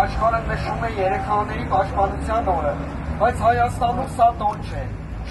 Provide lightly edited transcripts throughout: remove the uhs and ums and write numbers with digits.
աշխարհը նշում է երեխաների պաշտպանության օրը, բայց Հայաստանում սա տոն չէ։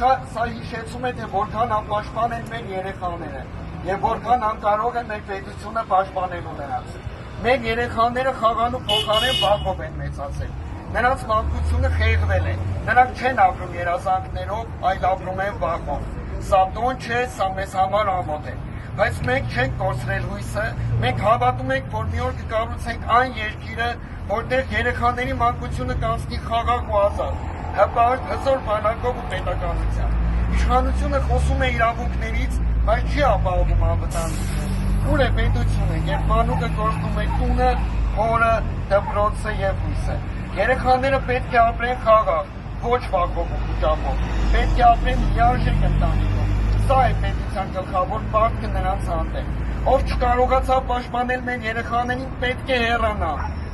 Սա հիշեցում է, թե որքան անպաշտպան են մեր երեխաները եւ որքան անկարող է մեր պետությունը պաշտպանելու նրանց։ Մեր երեխաները խաղանու փոխարեն վախով են մեծացել։ Նրանց մանկությունը խեղդվել է։ Նրանք չեն ապրում երազանքներով, այլ ապրում են վախով։ Սա տոն չէ, սա մեզ համար ամոթ է։ Բայց մենք չենք կորցրել հույսը, մենք հավատում ենք, որ մի օր կկառուցենք այն երկիրը, որտեղ երեխաների մանկությունը կանցնի խաղաղ ու ազատ, հպարտ, հզոր բանակով ու պետականությամբ։ Իշխանությունը խոսում է իրավունքներից, բայց չի ապահովում անվտանգություն։ Ուր է պետությունը, երբ մանուկը կորցնում է տունը, հորը, դպրոցը եւ հույսը։ Երեխաները պետք է ապրեն խաղաղ, ոչ վախով ու խուճապով։ Պետք է ապրեն լիարժեք ընտանիքով։ Սա է պետության գլխավոր պարտքը նրանց հանդեպ։ Ով չկարողացավ պաշտպանել մեր երեխաներին, պետք է հեռանա։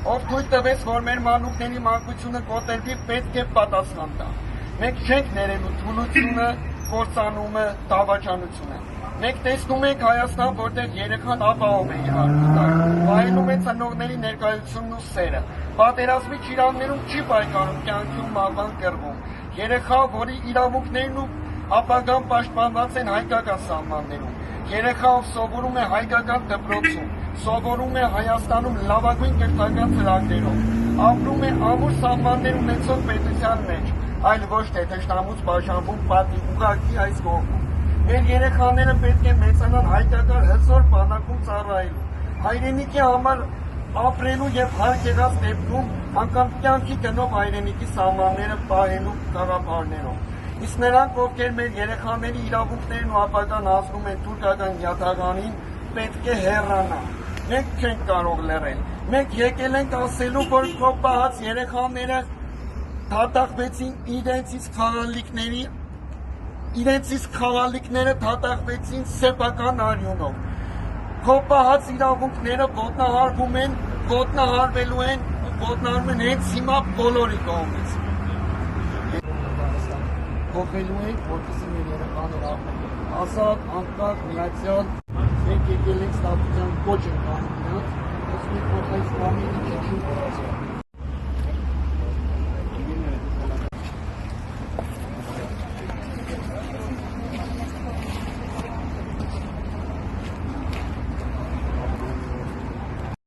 Ով թույլ տվեց, որ մեր մանուկների մանկությունը կոտրվի, պետք է պատասխան տա։ Մենք չենք ներելու թուլությունը, կործանումը, դավաճանությունը։ Մենք տեսնում ենք Հայաստան, որտեղ երեխան ապահով է իր հարցը, վայելում է ծնողների ներկայությունն ու սերը։ Պատերազմի ճիրաններում չի պայքարում կյանքում մահվան կռվում։ Երեխա, որի իրավունքներն ու ապագան պաշտպանված են հայկական սահմաններում։ Երեխա, ով սովորում է հայկական դպրոցում, սովորում է Հայաստանում լավագույն կրթական ծրագրերով, ապրում է ամուր սահմաններ ունեցող պետության մեջ, այլ ոչ թե թշնամուց բաժանվում պատի ուղղակի այս կողմում։ Մեր երեխաները պետք է մեծանան հայկական հզոր բանակում ծառայելու, հայրենիքի համար ապրելու եւ հարկ եղած դեպքում անգամ կյանքի գնով հայրենիքի սահմանները պահելու գաղափարներով։ Իսկ նրանք, ովքեր մեր երեխաների իրավունքներն ու ապագան ազդում են թուրքական յաթաղանին, պետք է հեռանան։ Մենք չենք կարող լռել։ Մենք եկել ենք ասելու, որ կոպահած երեխաները դատախվեցին իրենցից խաղալիքները դատախվեցին սեփական արյունով։ Կոպահած իրավունքները ոտնահարվում են, ոտնահարվելու են ու ոտնահարվում են հենց հիմա բոլորի կողմից։ Փոխելու ենք, որպեսզի մեր երեխաները ապրեն ազատ, անկախ, միացյալ։ Մենք եկել ենք ստատուտյան կոչ ենք անում նրանց, ոսմի փոխայս ամենի քիչ ու